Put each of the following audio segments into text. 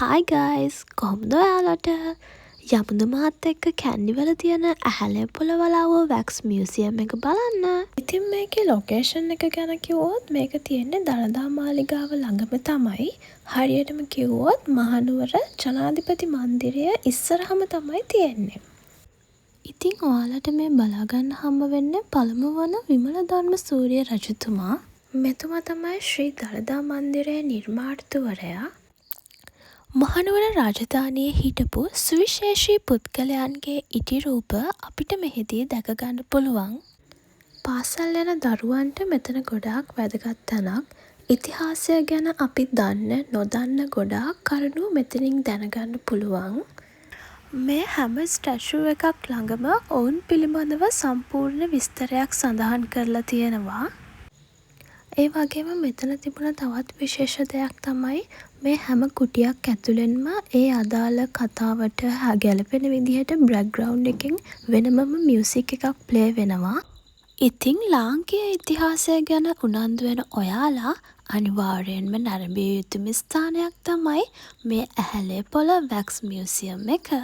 Hi guys! කොහොමද ඔයාලට? යමුද මාත් එක්ක කැන්ඩිවල තියෙන ඇහැලේ පොළවලාව වැක්ස් මියුසියම් එක බලන්න. ඉතින් මේකේ ලොකේෂන් එක ගැන කිව්වොත් මේක තියෙන්නේ දළදා මාලිගාව ළඟම තමයි. හරියටම කිව්වොත් මහනුවර ජනාධිපති මන්දිරය ඉස්සරහම තමයි තියෙන්නේ. ඉතින් ඔයාලට මේ බලාගන්න හම්බ වෙන්නේ පළමු වන විමලධර්ම සූරිය රජතුමා. මෙතුමා තමයි ශ්‍රී දළදා මන්දිරයේ නිර්මාතෘවරයා. මහනුවර රාජධානියේ හිටපු සුවිශේෂී පුද්ගලයන්ගේ ඉටිරූප අපිට මෙහිදී දැකගන්න පුළුවන්. පාසල් යන දරුවන්ට මෙතන ගොඩාක් වැදගත් තැනක්. ඉතිහාසය ගැන අපි දන්න නොදන්න ගොඩාක් කරුණු මෙතනින් දැනගන්න පුළුවන්. මේ හැම ස්ටැචුව එකක් ළඟම ඔවුන් පිළිබඳව සම්පූර්ණ විස්තරයක් සඳහන් කරලා තියෙනවා. ඒ වගේම මෙතන තිබුණ තවත් විශේෂ දෙයක් තමයි මේ හැම කුටියක් ඇතුළෙන්ම ඒ අදාළ කතාවට ගැලපෙන විදිහට බ්‍රැක්ග්‍රවුන්ඩ් එකෙන් වෙනමම මියුසික් එකක් ප්ලේ වෙනවා. ඉතින් ලාංකීය ඉතිහාසය ගැන උනන්දු වෙන ඔයාලා අනිවාර්යෙන්ම නැරඹිය යුතුම ස්ථානයක් තමයි මේ ඇහැලේ පොළ වැක්ස් මියුසියම් එක.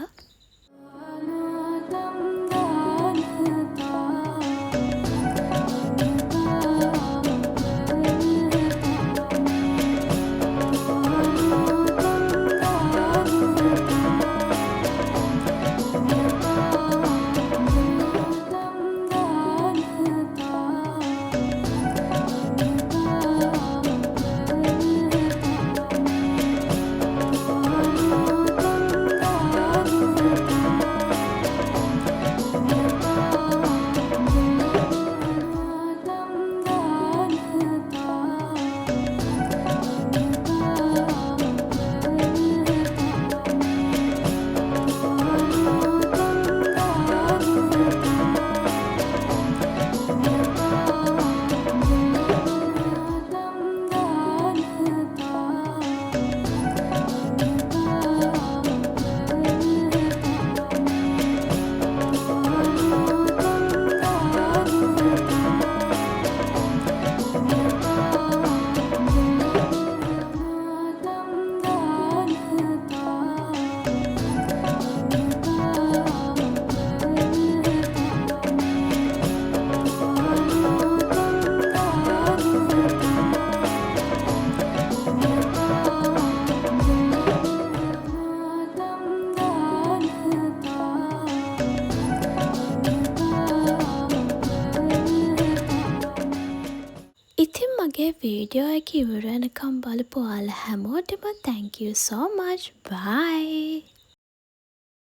ඉතින් මගේ වීඩියෝ එක ඉවර වෙනකම් බලපු ඔයාලා හැමෝටම thank you so much. Bye!